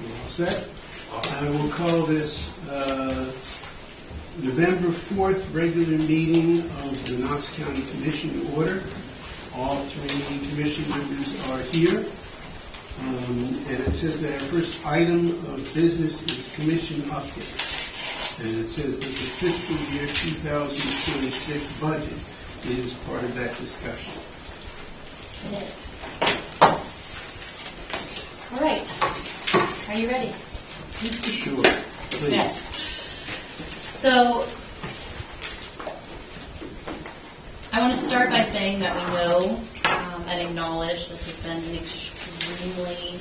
All set? I will call this November 4th regular meeting of the Knox County Commission to order. All three commission members are here. And it says that our first item of business is commission update. And it says that the fiscal year 2026 budget is part of that discussion. It is. All right. Are you ready? Sure. Please. Yes. So, I want to start by saying that we know and acknowledge this has been an extremely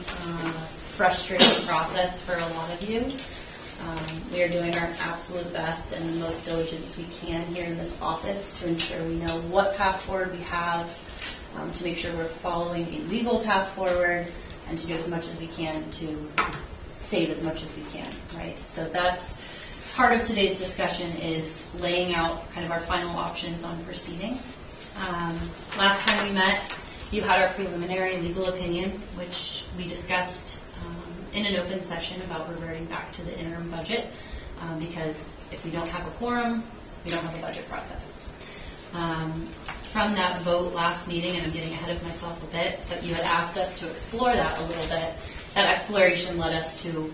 frustrating process for a lot of you. We are doing our absolute best and the most diligence we can here in this office to ensure we know what path forward we have, to make sure we're following a legal path forward, and to do as much as we can to save as much as we can, right? So that's part of today's discussion, is laying out kind of our final options on proceeding. Last time we met, you had our preliminary legal opinion, which we discussed in an open session about reverting back to the interim budget, because if we don't have a quorum, we don't have a budget process. From that vote last meeting, and I'm getting ahead of myself a bit, but you had asked us to explore that a little bit. That exploration led us to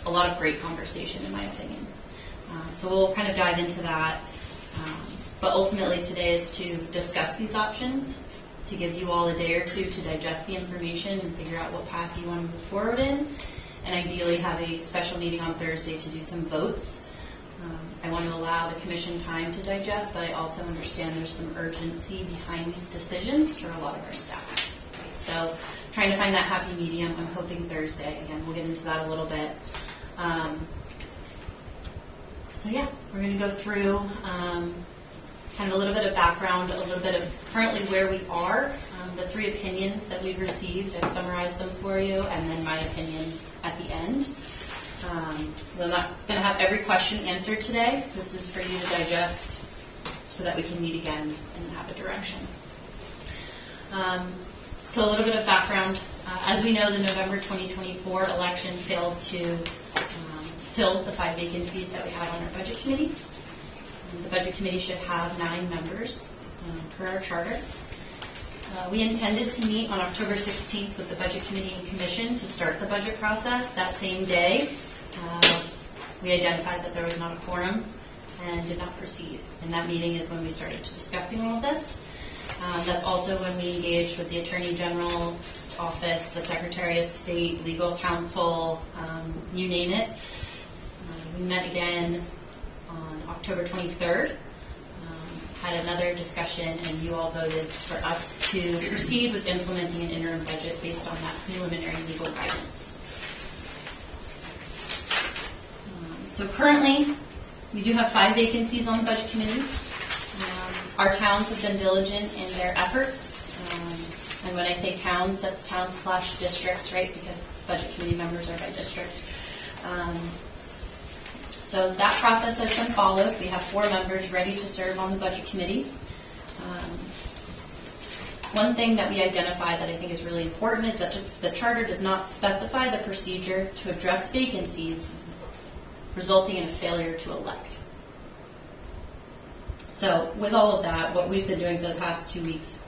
a lot of great conversation, in my opinion. So we'll kind of dive into that. But ultimately today is to discuss these options, to give you all a day or two to digest the information and figure out what path you want to move forward in, and ideally have a special meeting on Thursday to do some votes. I want to allow the commission time to digest, but I also understand there's some urgency behind these decisions for a lot of our staff. Right? So trying to find that happy medium. I'm hoping Thursday. Again, we'll get into that a little bit. So yeah, we're going to go through kind of a little bit of background, a little bit of currently where we are, the three opinions that we've received. I've summarized them for you, and then my opinion at the end. We're not going to have every question answered today. This is for you to digest so that we can meet again and have a direction. So a little bit of background. As we know, the November 2024 election failed to fill the 5 vacancies that we have on our budget committee. The budget committee should have 9 members per our charter. We intended to meet on October 16th with the budget committee and commission to start the budget process. That same day, we identified that there was not a quorum and did not proceed. And that meeting is when we started discussing all of this. That's also when we engaged with the Attorney General's office, the Secretary of State, legal counsel, you name it. We met again on October 23rd, had another discussion, and you all voted for us to proceed with implementing an interim budget based on that preliminary legal guidance. So currently, we do have 5 vacancies on the budget committee. Our towns have been diligent in their efforts. And when I say towns, that's towns/districts, right? Because budget committee members are by district. So that process has been followed. We have 4 members ready to serve on the budget committee. One thing that we identified that I think is really important is that the charter does not specify the procedure to address vacancies resulting in a failure to elect. So with all of that, what we've been doing for the past 2 weeks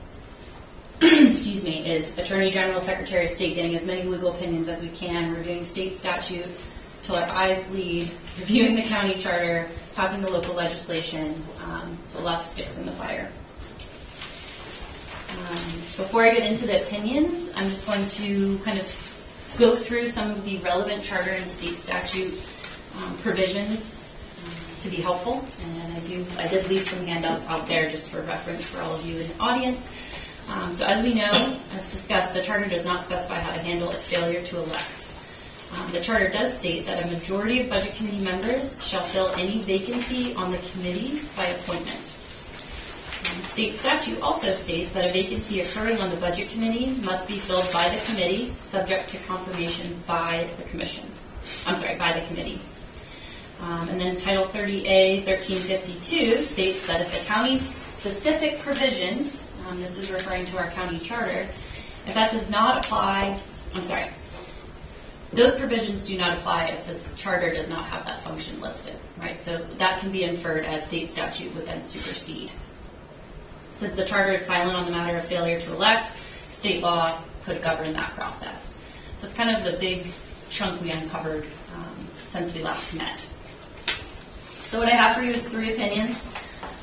excuse me, is Attorney General, Secretary of State getting as many legal opinions as we can, reviewing state statute till our eyes bleed, reviewing the county charter, talking to local legislation, so a lot of sticks in the fire. Before I get into the opinions, I'm just going to kind of go through some of the relevant charter and state statute provisions to be helpful. And I did leave some handouts out there just for reference for all of you in the audience. So as we know, as discussed, the charter does not specify how to handle a failure to elect. The charter does state that a majority of budget committee members shall fill any vacancy on the committee by appointment. State statute also states that a vacancy occurring on the budget committee must be filled by the committee, subject to confirmation by the commission. By the committee. And then Title 30A 1352 states that if the county's specific provisions, this is referring to our county charter, if that does not apply, Those provisions do not apply if this charter does not have that function listed, right? So that can be inferred as state statute would then supersede. Since the charter is silent on the matter of failure to elect, state law could govern that process. So it's kind of the big chunk we uncovered since we last met. So what I have for you is 3 opinions.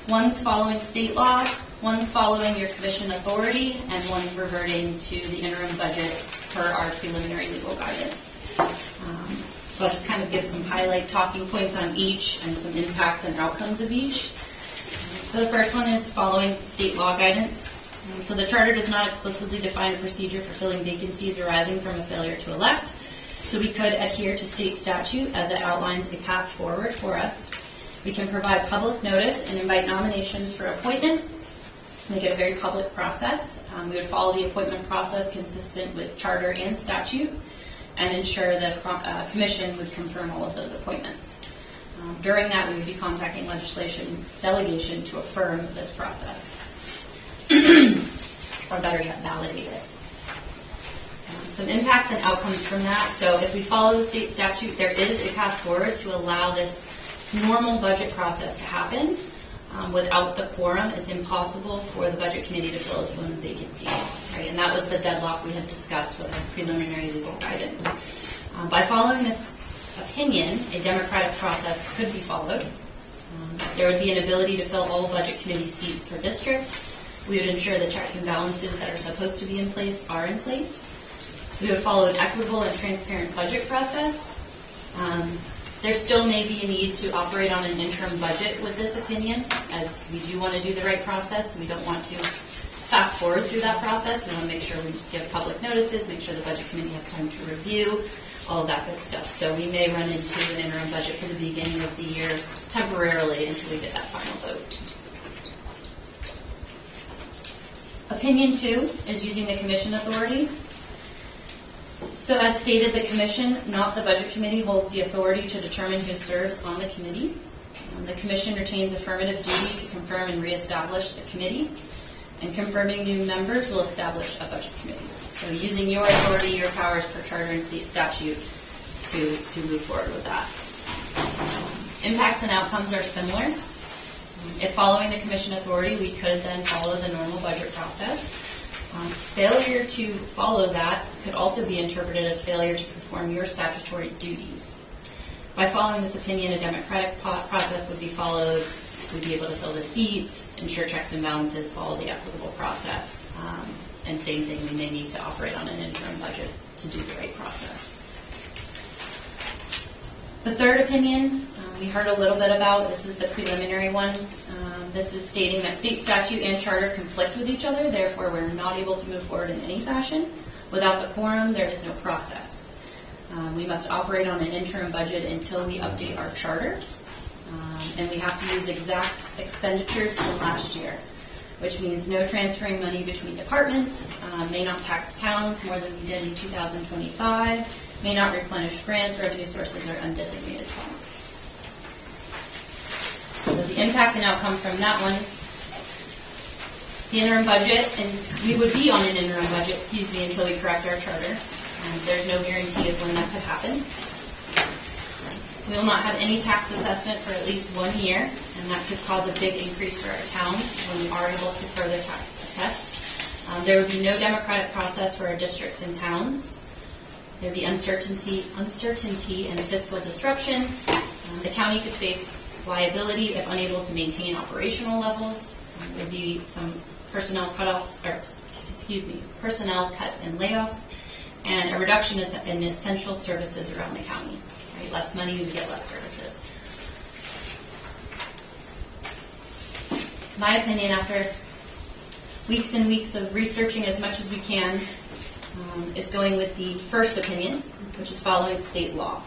One's following state law, one's following your commission authority, and one's reverting to the interim budget per our preliminary legal guidance. So I'll just kind of give some highlight talking points on each and some impacts and outcomes of each. So the first one is following state law guidance. So the charter does not explicitly define a procedure for filling vacancies arising from a failure to elect. So we could adhere to state statute as it outlines a path forward for us. We can provide public notice and invite nominations for appointment, make it a very public process. We would follow the appointment process consistent with charter and statute and ensure the commission would confirm all of those appointments. During that, we would be contacting legislation delegation to affirm this process, or better yet, validate it. Some impacts and outcomes from that. So if we follow the state statute, there is a path forward to allow this normal budget process to happen. Without the quorum, it's impossible for the budget committee to fill its own vacancies, right? And that was the deadlock we had discussed with our preliminary legal guidance. By following this opinion, a democratic process could be followed. There would be an ability to fill all budget committee seats per district. We would ensure the checks and balances that are supposed to be in place are in place. We would follow an equitable and transparent budget process. There still may be a need to operate on an interim budget with this opinion, as we do want to do the right process. We don't want to fast forward through that process. We want to make sure we give public notices, make sure the budget committee has time to review, all of that good stuff. So we may run into an interim budget for the beginning of the year temporarily until we get that final vote. Opinion 2 is using the commission authority. So as stated, the commission, not the budget committee, holds the authority to determine who serves on the committee. The commission retains affirmative duty to confirm and reestablish the committee, and confirming new members will establish a budget committee. So using your authority, your powers per charter and state statute to move forward with that. Impacts and outcomes are similar. If following the commission authority, we could then follow the normal budget process. Failure to follow that could also be interpreted as failure to perform your statutory duties. By following this opinion, a democratic process would be followed. We'd be able to fill the seats, ensure checks and balances, follow the equitable process. And same thing, we may need to operate on an interim budget to do the right process. The third opinion, we heard a little bit about. This is the preliminary one. This is stating that state statute and charter conflict with each other, therefore we're not able to move forward in any fashion. Without the quorum, there is no process. We must operate on an interim budget until we update our charter. And we have to use exact expenditures from last year, which means no transferring money between departments, may not tax towns more than we did in 2025, may not replenish grants, revenue sources, or undesignated funds. So the impact and outcome from that one, the interim budget, and we would be on an interim budget, until we correct our charter. There's no guarantee of when that could happen. We will not have any tax assessment for at least 1 year, and that could cause a big increase for our towns when we are able to further tax assess. There would be no democratic process for our districts and towns. There would be uncertainty and fiscal disruption. The county could face liability if unable to maintain operational levels. There would be some personnel cuts and layoffs, and a reduction in essential services around the county. Right? Less money, we get less services. My opinion, after weeks and weeks of researching as much as we can, is going with the first opinion, which is following state law.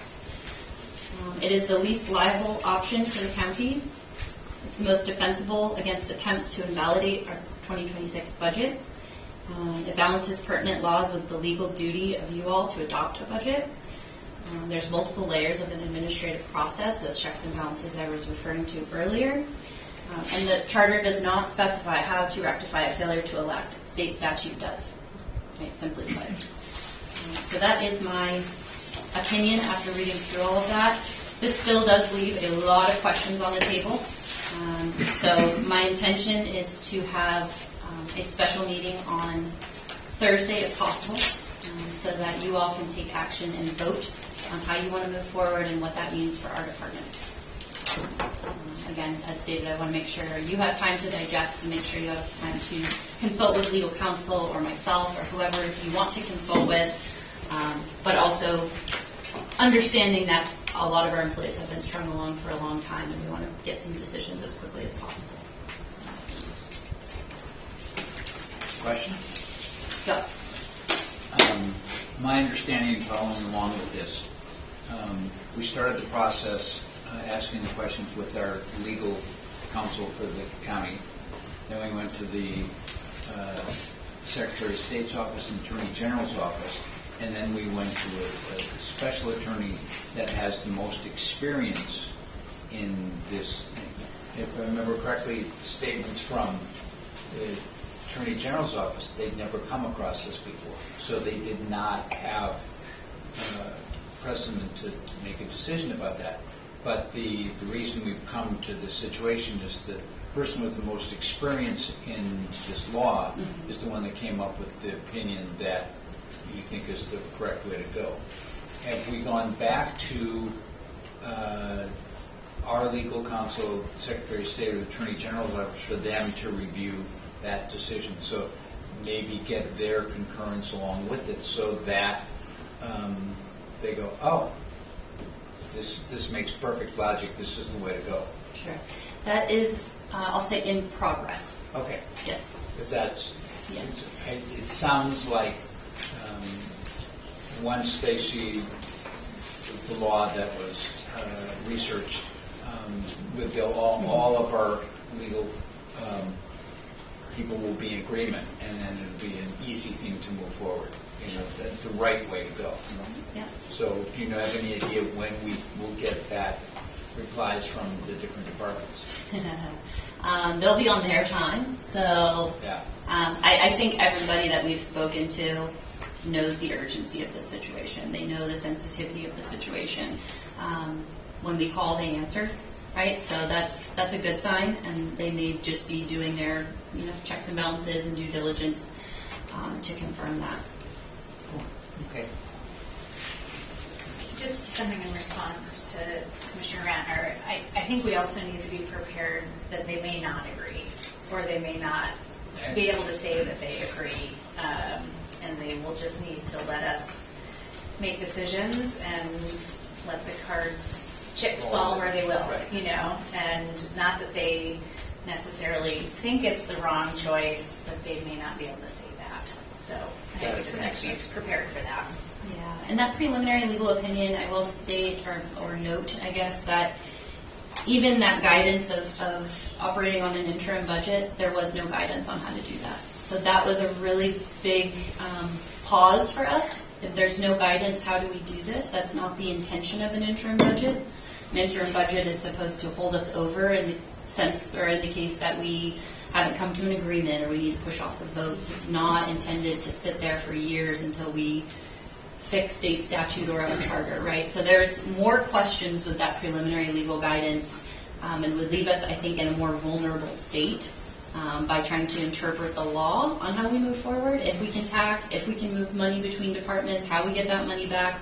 It is the least liable option for the county. It's the most defensible against attempts to invalidate our 2026 budget. It balances pertinent laws with the legal duty of you all to adopt a budget. There's multiple layers of an administrative process, those checks and balances I was referring to earlier. And the charter does not specify how to rectify a failure to elect. State statute does, right, simply put. So that is my opinion after reading through all of that. This still does leave a lot of questions on the table. So my intention is to have a special meeting on Thursday if possible, so that you all can take action and vote on how you want to move forward and what that means for our departments. Again, as stated, I want to make sure you have time to digest and make sure you have time to consult with legal counsel or myself or whoever you want to consult with, but also understanding that a lot of our employees have been strung along for a long time and we want to get some decisions as quickly as possible. Question? Go. My understanding following along with this, we started the process asking the questions with our legal counsel for the county. Then we went to the Secretary of State's office and Attorney General's office, and then we went to a special attorney that has the most experience in this thing. If I remember correctly, statements from the Attorney General's office, they'd never come across this before. So they did not have precedent to make a decision about that. But the reason we've come to this situation is the person with the most experience in this law is the one that came up with the opinion that you think is the correct way to go. Have we gone back to our legal counsel, Secretary of State or Attorney General's office for them to review that decision? So maybe get their concurrence along with it so that they go, oh, this makes perfect logic, this is the way to go. Sure. That is, I'll say, in progress. Okay. Yes. If that's, yes. It sounds like once they see the law that was researched, all of our legal people will be in agreement, and then it'll be an easy thing to move forward. That's the right way to go. Yeah. So do you have any idea when we will get that replies from the different departments? They'll be on their time. So yeah. I think everybody that we've spoken to knows the urgency of this situation. They know the sensitivity of the situation. When we call, they answer, right? So that's a good sign, and they may just be doing their checks and balances and due diligence to confirm that. Cool. Okay. Just something in response to Commissioner Ratner. I think we also need to be prepared that they may not agree, or they may not be able to say that they agree, and they will just need to let us make decisions and let the chips fall where they will, and not that they necessarily think it's the wrong choice, but they may not be able to say that. So I think we just have to be prepared for that. Yeah, and that preliminary legal opinion, I will state or note, I guess, that even that guidance of operating on an interim budget, there was no guidance on how to do that. So that was a really big pause for us. If there's no guidance, how do we do this? That's not the intention of an interim budget. An interim budget is supposed to hold us over in the sense, or in the case that we haven't come to an agreement or we need to push off the votes. It's not intended to sit there for years until we fix state statute or our charter, right? So there's more questions with that preliminary legal guidance, and would leave us, I think, in a more vulnerable state by trying to interpret the law on how we move forward. If we can tax, if we can move money between departments, how we get that money back,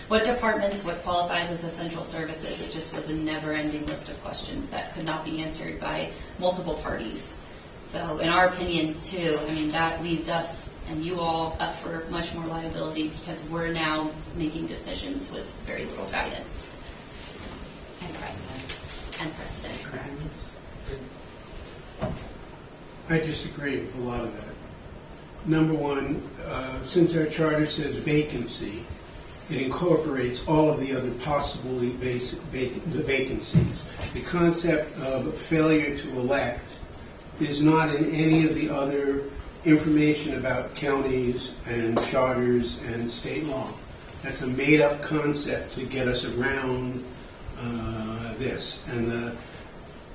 what departments, what qualifies as essential services. It just was a never-ending list of questions that could not be answered by multiple parties. So in our opinion, too, that leaves us and you all up for much more liability because we're now making decisions with very little guidance. And precedent. And precedent, correct. I disagree with a lot of that. Number one, since our charter says vacancy, it incorporates all of the other possibly vacancies. The concept of failure to elect is not in any of the other information about counties and charters and state law. That's a made-up concept to get us around this. And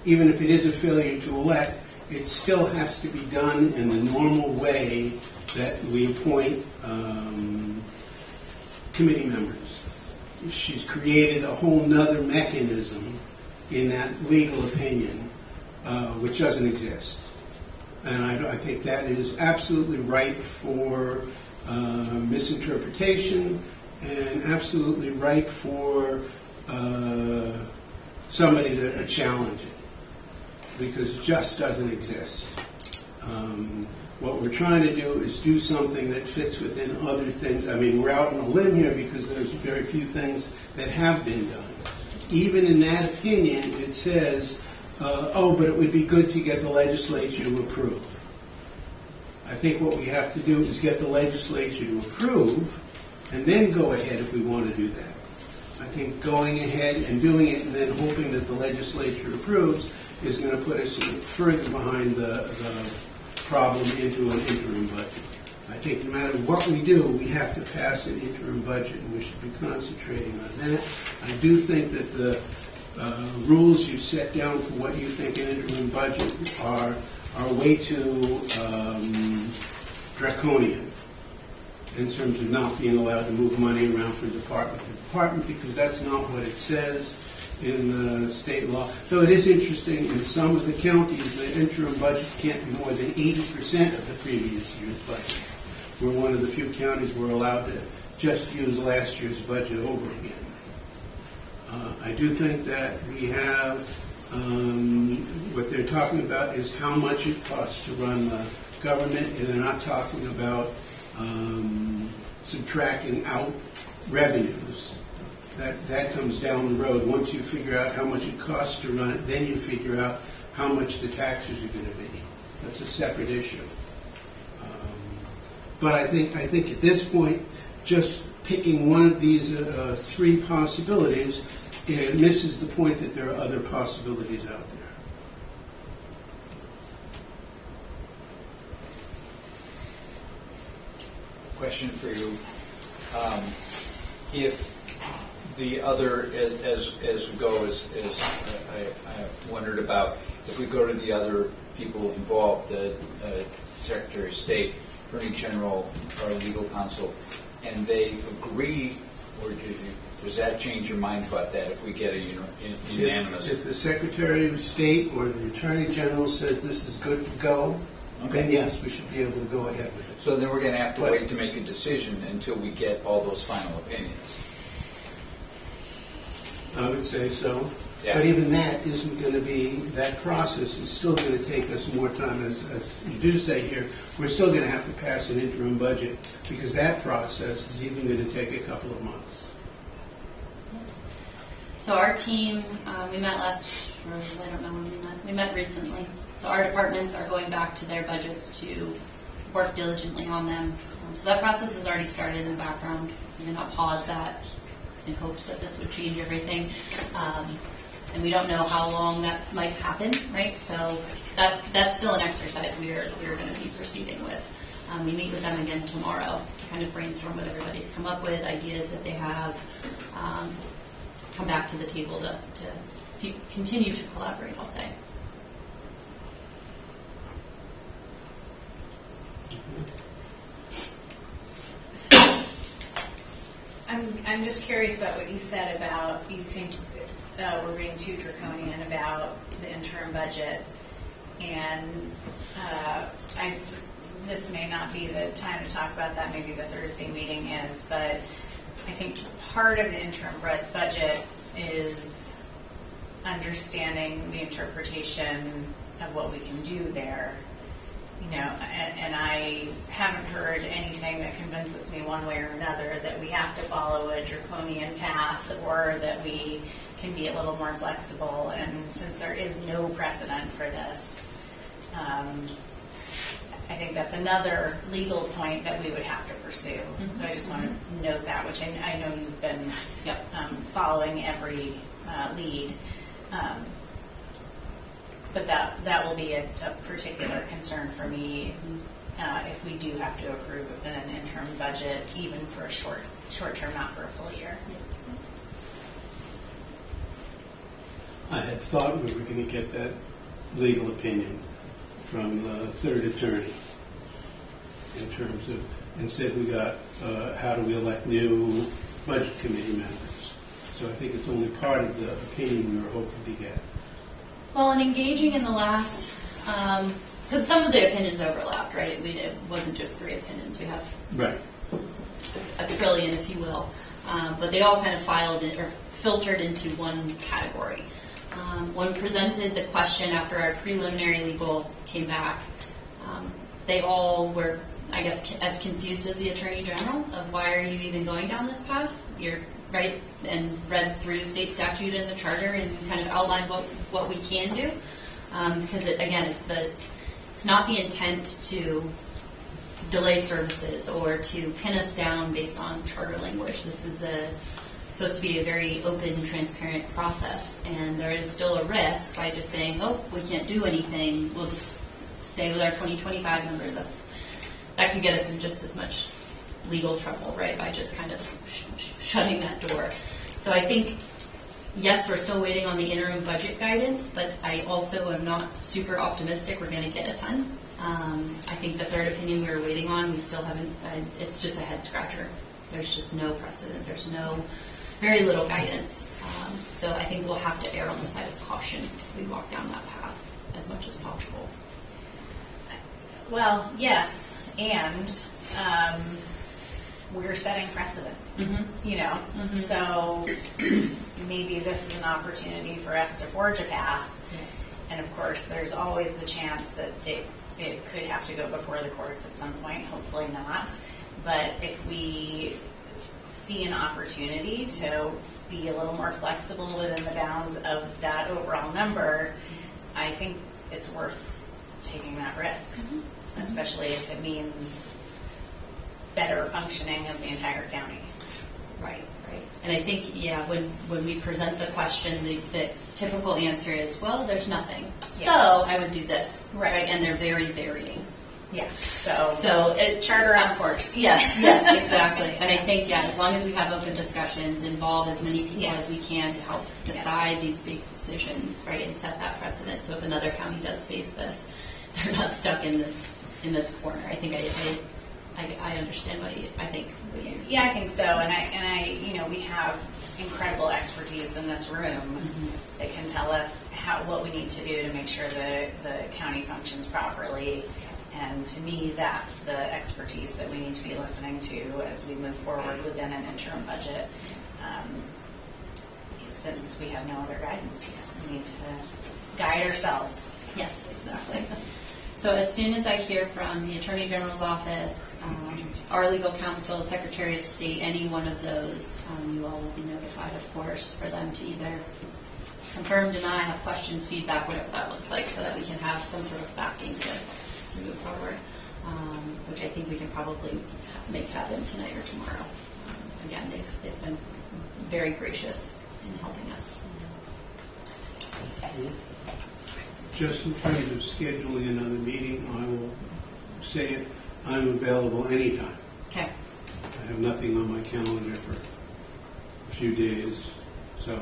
even if it is a failure to elect, it still has to be done in the normal way that we appoint committee members. She's created a whole nother mechanism in that legal opinion, which doesn't exist. And I think that is absolutely ripe for misinterpretation and absolutely ripe for somebody to challenge it, because it just doesn't exist. What we're trying to do is do something that fits within other things. I mean, we're out on a limb here because there's very few things that have been done. Even in that opinion, it says, but it would be good to get the legislature to approve. I think what we have to do is get the legislature to approve and then go ahead if we want to do that. I think going ahead and doing it and then hoping that the legislature approves is going to put us further behind the problem into an interim budget. I think no matter what we do, we have to pass an interim budget, and we should be concentrating on that. I do think that the rules you set down for what you think an interim budget are way too draconian in terms of not being allowed to move money around from department to department, because that's not what it says in the state law. Though it is interesting, in some of the counties, the interim budget can't be more than 80% of the previous year's budget. We're one of the few counties we're allowed to just use last year's budget over again. I do think that we have, what they're talking about is how much it costs to run the government, and they're not talking about subtracting out revenues. That comes down the road. Once you figure out how much it costs to run it, then you figure out how much the taxes are going to be. That's a separate issue. But I think at this point, just picking one of these three possibilities, it misses the point that there are other possibilities out there. Question for you. If the other, as we go, as I wondered about, if we go to the other people involved, the Secretary of State, Attorney General, or Legal Counsel, and they agree, or does that change your mind about that if we get a unanimous? If the Secretary of State or the Attorney General says this is good to go, then yes, we should be able to go ahead with it. So then we're going to have to wait to make a decision until we get all those final opinions. I would say so. Yeah. But even that isn't going to be, that process is still going to take us more time. As you do say here, we're still going to have to pass an interim budget, because that process is even going to take a couple of months. Yes. So our team, we met I don't know when we met. We met recently. So our departments are going back to their budgets to work diligently on them. So that process has already started in the background. We did not pause that in hopes that this would change everything. And we don't know how long that might happen, right? So that's still an exercise we are going to be proceeding with. We meet with them again tomorrow to kind of brainstorm what everybody's come up with, ideas that they have, come back to the table to continue to collaborate, I'll say. I'm just curious about what you said about you think we're being too draconian about the interim budget, and this may not be the time to talk about that. Maybe the Thursday meeting is, but I think part of the interim budget is understanding the interpretation of what we can do there. And I haven't heard anything that convinces me one way or another that we have to follow a draconian path, or that we can be a little more flexible. And since there is no precedent for this, I think that's another legal point that we would have to pursue. Mm-hmm. So I just want to note that, which I know you've been following every lead. But that will be a particular concern for me if we do have to approve an interim budget, even for a short term, not for a full year. I had thought we were going to get that legal opinion from the third attorney in terms of, instead we got how do we elect new budget committee members. So I think it's only part of the opinion we were hoping to get. Well, and engaging in the last, because some of the opinions overlapped, right? It wasn't just 3 opinions. We have Right. a trillion, if you will, but they all kind of filtered into one category. When presented the question after our preliminary legal came back, they all were, I guess, as confused as the Attorney General of why are you even going down this path? You're right, and read through state statute and the charter and kind of outlined what we can do. Because it's not the intent to delay services or to pin us down based on charter language. This is supposed to be a very open, transparent process, and there is still a risk by just saying, oh, we can't do anything, we'll just stay with our 2025 numbers. That could get us in just as much legal trouble, right, by just kind of shutting that door. So I think, yes, we're still waiting on the interim budget guidance, but I also am not super optimistic we're going to get a ton. I think the third opinion we were waiting on, we still haven't, it's just a head scratcher. There's just no precedent. There's very little guidance. So I think we'll have to err on the side of caution if we walk down that path as much as possible. Well, yes, and we're setting precedent, so maybe this is an opportunity for us to forge a path. And of course, there's always the chance that it could have to go before the courts at some point, hopefully not. But if we see an opportunity to be a little more flexible within the bounds of that overall number, I think it's worth taking that risk, especially if it means better functioning of the entire county. Right. And I think, when we present the question, the typical answer is, well, there's nothing. Yeah. So I would do this. Right. And they're very varying. Yeah. So charter on course. Yes, exactly. And I think, as long as we have open discussions, involve as many people as we can to help decide these big decisions, right, and set that precedent. So if another county does face this, they're not stuck in this corner. I think I understand what you. I think. Yeah, I think so. And I, we have incredible expertise in this room that can tell us what we need to do to make sure the county functions properly. And to me, that's the expertise that we need to be listening to as we move forward within an interim budget. Since we have no other guidance, we need to guide ourselves. Yes, exactly. So as soon as I hear from the Attorney General's office, our legal counsel, Secretary of State, any one of those, you all will be notified, of course, for them to either confirm, deny, have questions, feedback, whatever that looks like, so that we can have some sort of backing to move forward, which I think we can probably make happen tonight or tomorrow. Again, they've been very gracious in helping us. Just in terms of scheduling another meeting, I will say it, I'm available anytime. Okay. I have nothing on my calendar for a few days, so.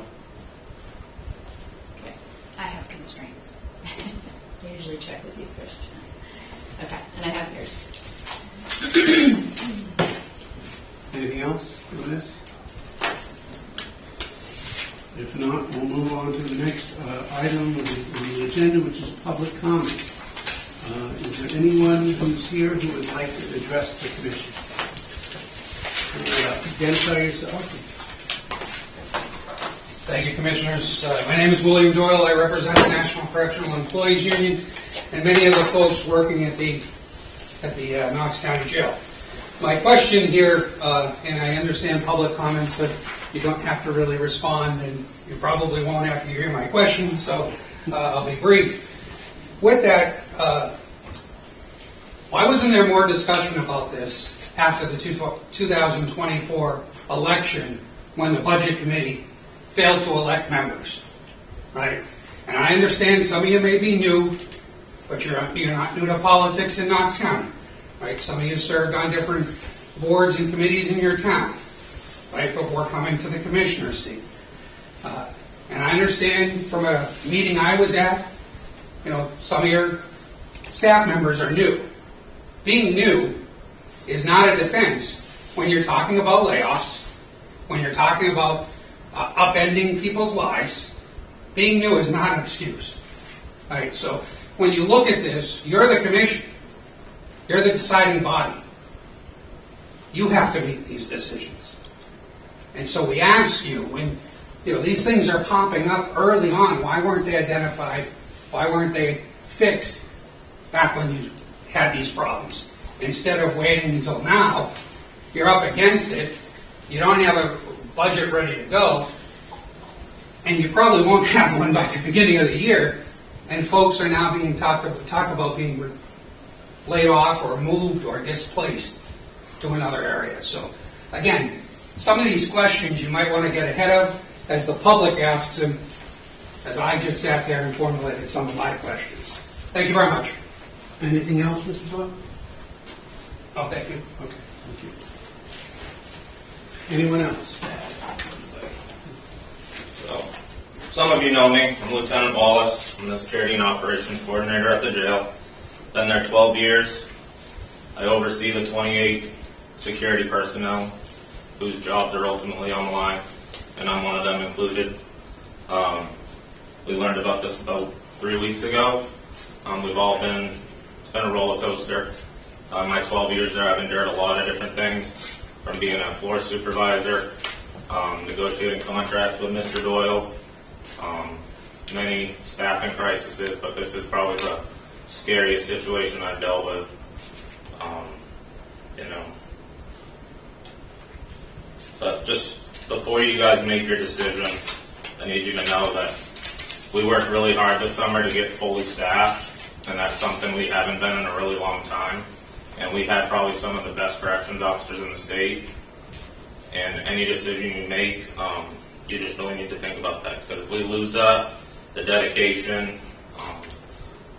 Okay. I have constraints. I usually check with you first. Okay, and I have yours. Anything else on this? If not, we'll move on to the next item on the agenda, which is public comment. Is there anyone who's here who would like to address the commission? Identify yourself. Thank you, Commissioners. My name is William Doyle. I represent the National Correctional Employees Union and many of the folks working at the Knox County Jail. My question here, and I understand public comments, but you don't have to really respond, and you probably won't after you hear my question, so I'll be brief. With that, why wasn't there more discussion about this after the 2024 election when the Budget Committee failed to elect members, right? And I understand some of you may be new, but you're not new to politics in Knox County, right? Some of you served on different boards and committees in your town, right, before coming to the commissioner's seat. And I understand from a meeting I was at, some of your staff members are new. Being new is not a defense when you're talking about layoffs, when you're talking about upending people's lives, being new is not an excuse. All right, so when you look at this, you're the commission. You're the deciding body. You have to make these decisions. And so we ask you, when these things are popping up early on, why weren't they identified? Why weren't they fixed back when you had these problems? Instead of waiting until now, you're up against it, you don't have a budget ready to go, and you probably won't have one by the beginning of the year, and folks are now being talk about being laid off or moved or displaced to another area. So again, some of these questions you might want to get ahead of as the public asks them, as I just sat there and formulated some of my questions. Thank you very much. Anything else, Mr. Todd? Oh, thank you. Okay, thank you. Anyone else? So, some of you know me. I'm Lieutenant Wallace. I'm the Security and Operations Coordinator at the jail. Been there 12 years. I oversee the 28 security personnel whose jobs are ultimately on the line, and I'm one of them included. We learned about this about 3 weeks ago. It's been a roller coaster. My 12 years there, I've endured a lot of different things, from being a floor supervisor, negotiating contracts with Mr. Doyle, many staffing crises, but this is probably the scariest situation I've dealt with. But just before you guys make your decision, I need you to know that we worked really hard this summer to get fully staffed, and that's something we haven't been in a really long time. And we had probably some of the best corrections officers in the state. And any decision you make, you just really need to think about that. Because if we lose that, the dedication,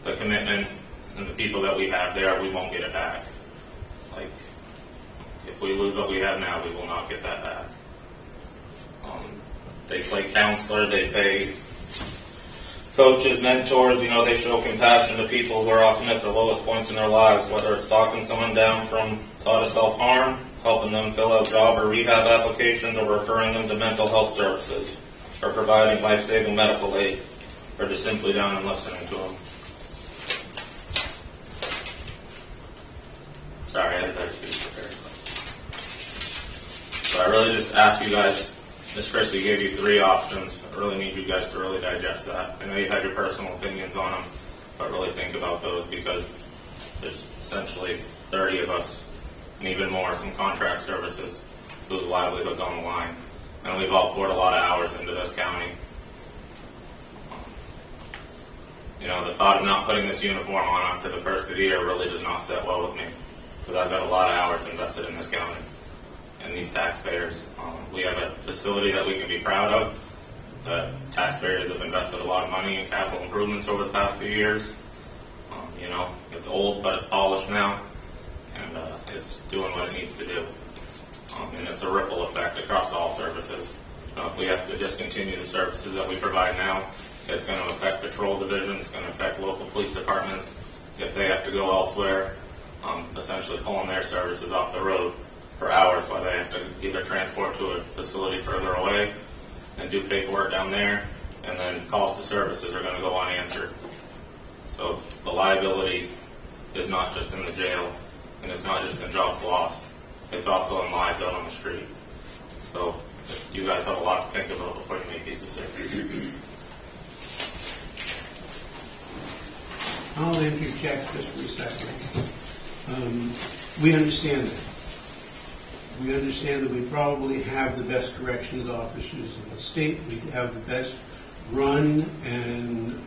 the commitment, and the people that we have there, we won't get it back. Like, if we lose what we have now, we will not get that back. They play counselor, they pay coaches, mentors, they show compassion to people who are often at their lowest points in their lives, whether it's talking someone down from thought of self-harm, helping them fill out job or rehab applications, or referring them to mental health services, or providing life-saving medical aid, or just simply down and listening to them. Sorry, I had that speech prepared. So I really just ask you guys, Ms. Christie gave you 3 options. I really need you guys to really digest that. I know you have your personal opinions on them, but really think about those, because there's essentially 30 of us, and even more, some contract services whose livelihoods on the line. And we've all poured a lot of hours into this county. The thought of not putting this uniform on after the first of the year really does not sit well with me, because I've got a lot of hours invested in this county and these taxpayers. We have a facility that we can be proud of. The taxpayers have invested a lot of money in capital improvements over the past few years. It's old, but it's polished now, and it's doing what it needs to do. And it's a ripple effect across all services. If we have to discontinue the services that we provide now, it's going to affect patrol divisions, it's going to affect local police departments. If they have to go elsewhere, essentially pulling their services off the road for hours while they have to either transport to a facility further away and do paperwork down there, and then calls to services are going to go unanswered. So the liability is not just in the jail, and it's not just in jobs lost. It's also in lives out on the street. So you guys have a lot to think about before you make these decisions. I'll interject just for a second. We understand that. We understand that we probably have the best corrections officers in the state. We have the best run and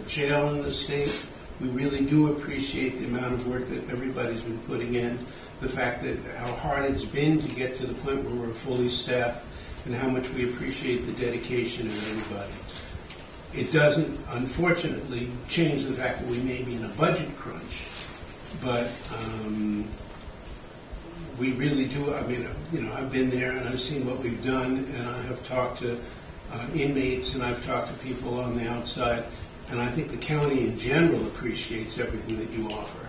jail in the state. We really do appreciate the amount of work that everybody's been putting in, the fact that how hard it's been to get to the point where we're fully staffed, and how much we appreciate the dedication of everybody. It doesn't, unfortunately, change the fact that we may be in a budget crunch, but we really do. I mean, I've been there and I've seen what we've done, and I have talked to inmates and I've talked to people on the outside, and I think the county in general appreciates everything that you offer.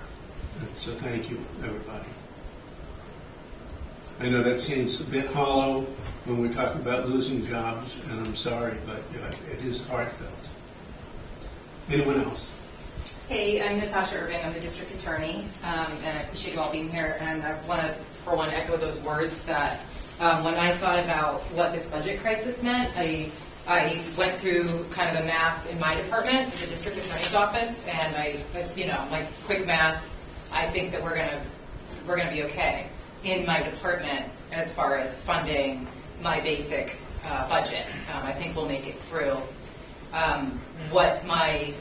And so thank you, everybody. I know that seems a bit hollow when we're talking about losing jobs, and I'm sorry, but it is heartfelt. Anyone else? Hey, I'm Natasha Irving. I'm the district attorney, and I appreciate you all being here. And I want to, for one, echo those words that when I thought about what this budget crisis meant, I went through kind of the math in my department, the district attorney's office, and my quick math, I think that we're gonna be okay in my department as far as funding my basic budget. I think we'll make it through. What my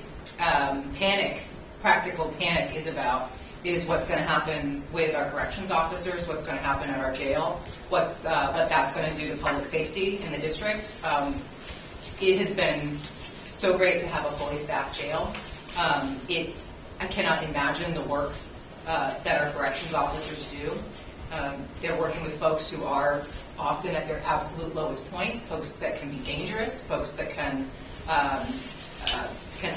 practical panic is about is what's going to happen with our corrections officers, what's going to happen at our jail, what that's going to do to public safety in the district. It has been so great to have a fully staffed jail. I cannot imagine the work that our corrections officers do. They're working with folks who are often at their absolute lowest point, folks that can be dangerous, folks that can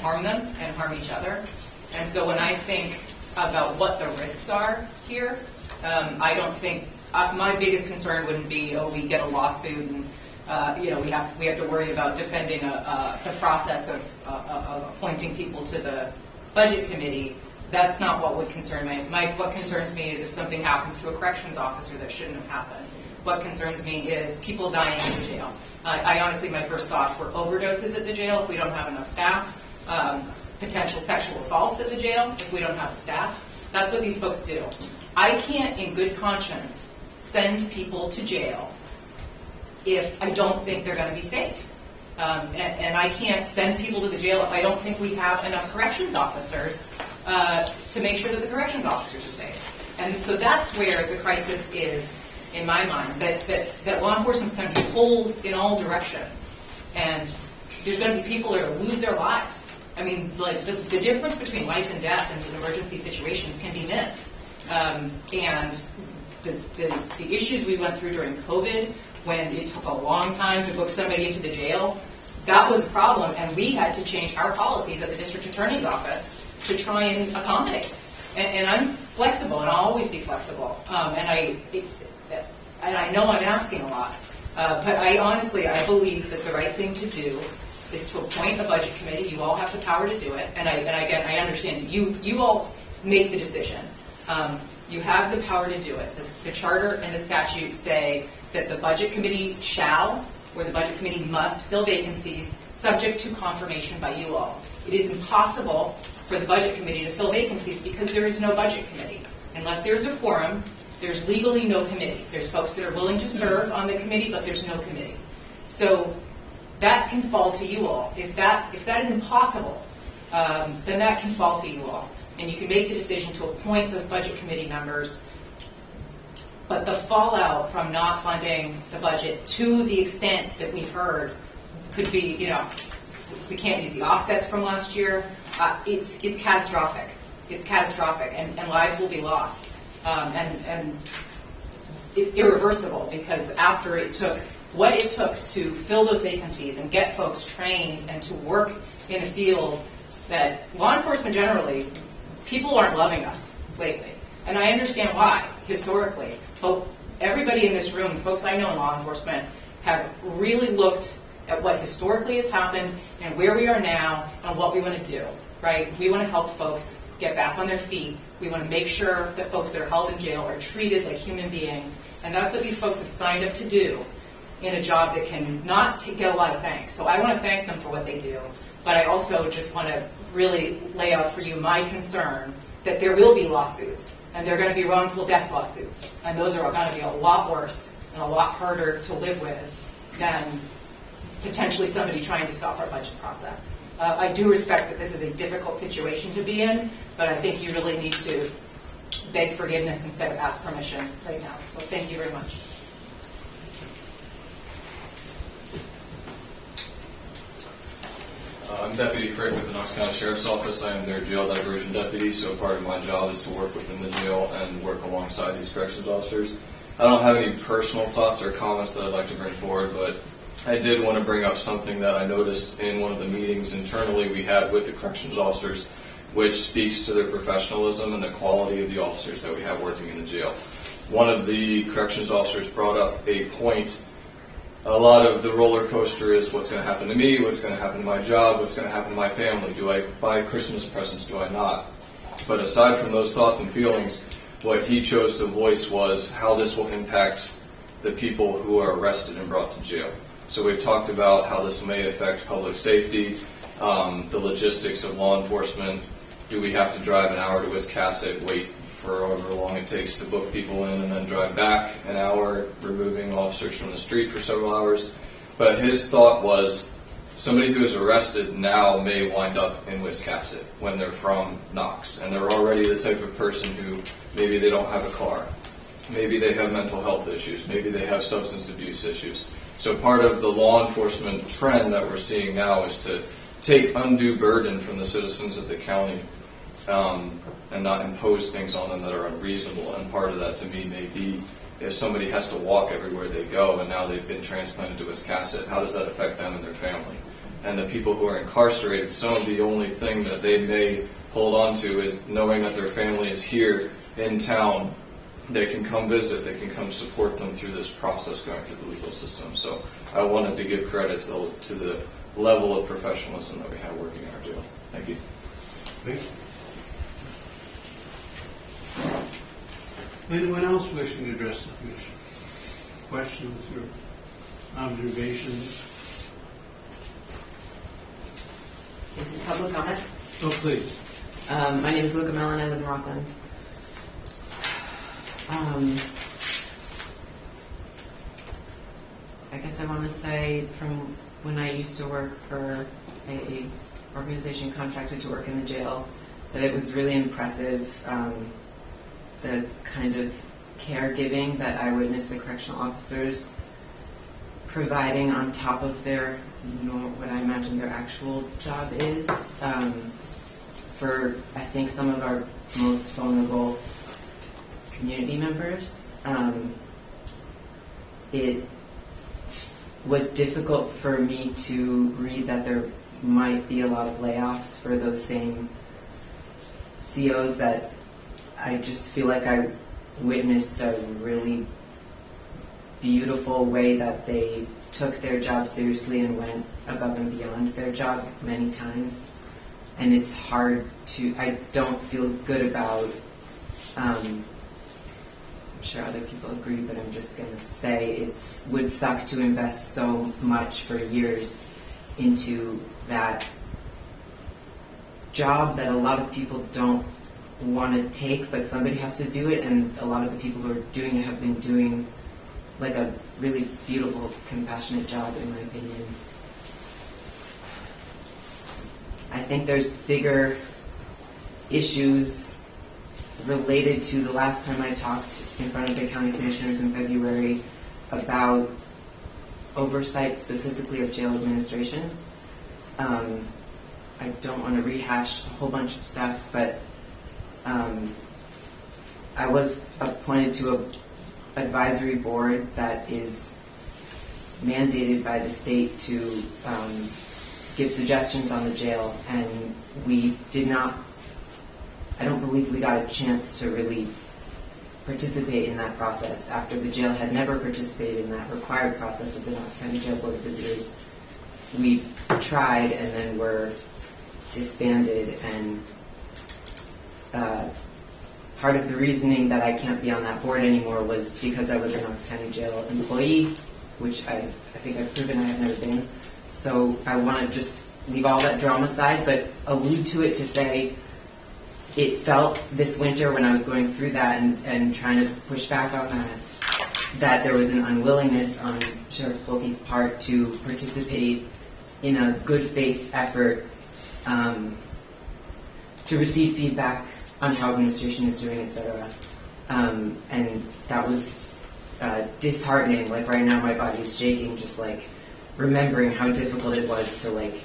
harm them and harm each other. And so when I think about what the risks are here, I don't think my biggest concern wouldn't be, we get a lawsuit and we have to worry about defending the process of appointing people to the budget committee. That's not what would concern me. What concerns me is if something happens to a corrections officer that shouldn't have happened. What concerns me is people dying in the jail. I honestly, my first thoughts were overdoses at the jail if we don't have enough staff, potential sexual assaults at the jail if we don't have the staff. That's what these folks do. I can't, in good conscience, send people to jail if I don't think they're going to be safe. And I can't send people to the jail if I don't think we have enough corrections officers to make sure that the corrections officers are safe. And so that's where the crisis is, in my mind, that law enforcement is going to be pulled in all directions. And there's going to be people that are going to lose their lives. I mean, like the difference between life and death in these emergency situations can be minutes. And the issues we went through during COVID, when it took a long time to book somebody into the jail, that was a problem, and we had to change our policies at the district attorney's office to try and accommodate. And I'm flexible, and I'll always be flexible. And I know I'm asking a lot, but I believe that the right thing to do is to appoint a budget committee. You all have the power to do it, and I understand you all make the decision. You have the power to do it. The charter and the statute say that the budget committee shall, or the budget committee must, fill vacancies subject to confirmation by you all. It is impossible for the budget committee to fill vacancies because there is no budget committee. Unless there's a quorum, there's legally no committee. There's folks that are willing to serve on the committee, but there's no committee. So that can fall to you all. If that is impossible, then that can fall to you all. And you can make the decision to appoint those budget committee members. But the fallout from not funding the budget to the extent that we've heard could be, we can't use the offsets from last year. It's catastrophic. It's catastrophic, and lives will be lost. And it's irreversible because after what it took to fill those vacancies and get folks trained and to work in a field that law enforcement generally, people aren't loving us lately. And I understand why, historically. But everybody in this room, folks I know in law enforcement, have really looked at what historically has happened and where we are now and what we want to do, right? We want to help folks get back on their feet. We want to make sure that folks that are held in jail are treated like human beings. And that's what these folks have signed up to do in a job that can not get a lot of thanks. So I want to thank them for what they do. But I also just want to really lay out for you my concern that there will be lawsuits. And they're going to be wrongful death lawsuits. And those are going to be a lot worse and a lot harder to live with than potentially somebody trying to stop our budget process. I do respect that this is a difficult situation to be in, but I think you really need to beg forgiveness instead of ask permission right now. So thank you very much. I'm Deputy Frick with the Knox County Sheriff's Office. I am their jail diversion deputy, so part of my job is to work within the jail and work alongside these corrections officers. I don't have any personal thoughts or comments that I'd like to bring forward, but I did want to bring up something that I noticed in one of the meetings internally we had with the corrections officers, which speaks to their professionalism and the quality of the officers that we have working in the jail. one of the corrections officers brought up a point. A lot of the roller coaster is what's going to happen to me, what's going to happen to my job, what's going to happen to my family. Do I buy Christmas presents? Do I not? But aside from those thoughts and feelings, what he chose to voice was how this will impact the people who are arrested and brought to jail. So we've talked about how this may affect public safety, the logistics of law enforcement. Do we have to drive an hour to Wiscasset, wait for however long it takes to book people in, and then drive back an hour, removing officers from the street for several hours? But his thought was, somebody who is arrested now may wind up in Wiscasset when they're from Knox, and they're already the type of person who maybe they don't have a car, maybe they have mental health issues, maybe they have substance abuse issues. So part of the law enforcement trend that we're seeing now is to take undue burden from the citizens of the county and not impose things on them that are unreasonable. And part of that to me may be if somebody has to walk everywhere they go and now they've been transplanted to Wiscasset, how does that affect them and their family? And the people who are incarcerated, some of the only thing that they may hold on to is knowing that their family is here in town. They can come visit, they can come support them through this process going through the legal system. So I wanted to give credit to the level of professionalism that we have working in our jail. Thank you. Thank you. Anyone else wishing to address the commission? Questions or observations? Is this public comment? Oh, please. My name is Luca Mellon. I live in Rockland. I guess I want to say from when I used to work for a organization contracted to work in the jail, that it was really impressive, the kind of caregiving that I witnessed the correctional officers providing on top of their, what I imagine their actual job is, for I think some of our most vulnerable community members. It was difficult for me to read that there might be a lot of layoffs for those same COs that I just feel like I witnessed a really beautiful way that they took their job seriously and went above and beyond their job many times. And it's hard to, I don't feel good about, I'm sure other people agree, but I'm just going to say it would suck to invest so much for years into that job that a lot of people don't want to take, but somebody has to do it, and a lot of the people who are doing it have been doing like a really beautiful, compassionate job, in my opinion. I think there's bigger issues related to the last time I talked in front of the county commissioners in February about oversight specifically of jail administration. I don't want to rehash a whole bunch of stuff, but I was appointed to an advisory board that is mandated by the state to give suggestions on the jail, and we did not, I don't believe we got a chance to really participate in that process after the jail had never participated in that required process of the Knox County Jail Board of Visitors. We tried and then were disbanded, and part of the reasoning that I can't be on that board anymore was because I was a Knox County Jail employee, which I think I've proven I have never been. So I want to just leave all that drama aside, but allude to it to say it felt this winter when I was going through that and trying to push back on that there was an unwillingness on Sheriff Bulkey's part to participate in a good faith effort to receive feedback on how administration is doing, etc. And that was disheartening. Like right now my body is shaking just like remembering how difficult it was to like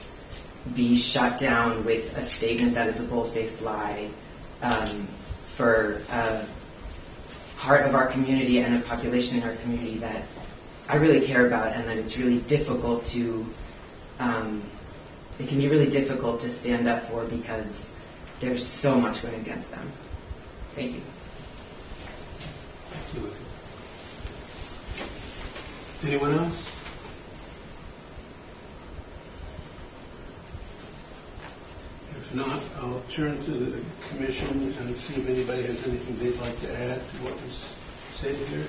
be shut down with a statement that is a bold-faced lie for part of our community and a population in our community that I really care about, and that it's really difficult to, it can be really difficult to stand up for because there's so much going against them. Thank you. Timothy. Anyone else? If not, I'll turn to the commission and see if anybody has anything they'd like to add to what was said here.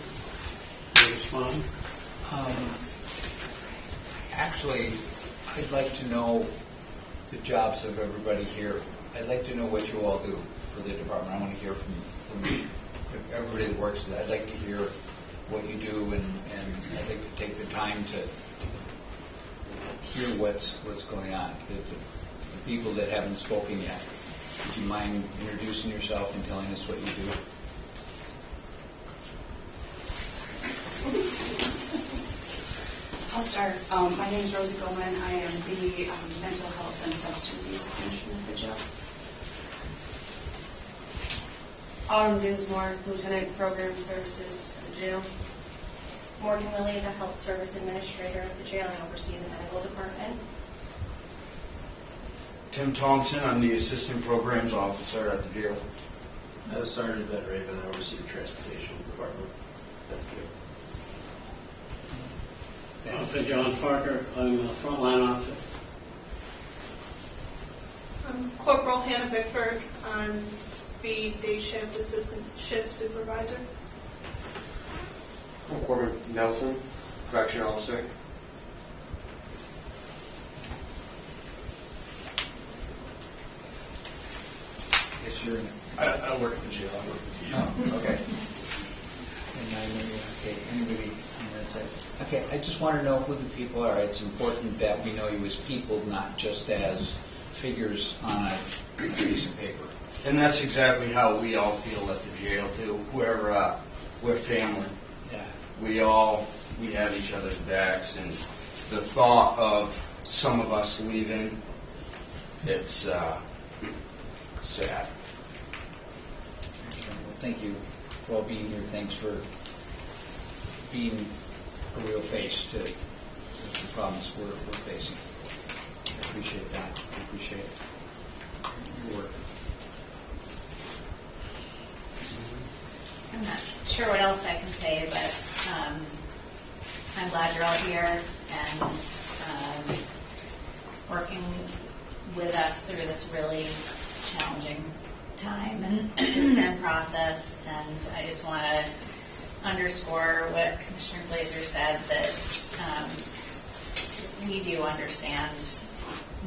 Or respond. Actually, I'd like to know the jobs of everybody here. I'd like to know what you all do for the department. I want to hear from everybody that works there. I'd like to hear what you do, and I'd like to take the time to hear what's going on. The people that haven't spoken yet, would you mind introducing yourself and telling us what you do? I'll start. My name is Rosie Goldman. I am the Mental Health and Substance Use Commissioner at the jail. Autumn Dinsmore, Lieutenant Program Services at the jail. Morgan Willey, the Health Service Administrator at the jail. I oversee the medical department. Tim Thompson, I'm the Assistant Programs Officer at the jail. Sergeant Ben Raven, I oversee the Transportation Department at the jail. Officer John Parker, I'm a frontline officer. I'm Corporal Hannah Bickford. I'm the day shift assistant shift supervisor. I'm Corbin Nelson, Correction Officer. Yes, you're in. I work at the jail. I work at the jail. Oh, okay. And I know, okay, anybody on that side? Okay, I just want to know who the people are. It's important that we know you as people, not just as figures on a piece of paper. And that's exactly how we all feel at the jail too. We're family. Yeah. We have each other's backs, and the thought of some of us leaving, it's sad. Well, thank you for all being here. Thanks for being a real face to the problems we're facing. I appreciate that. I appreciate your work. I'm not sure what else I can say, but I'm glad you're all here and working with us through this really challenging time and process. And I just want to underscore what Commissioner Glazer said, that we do understand.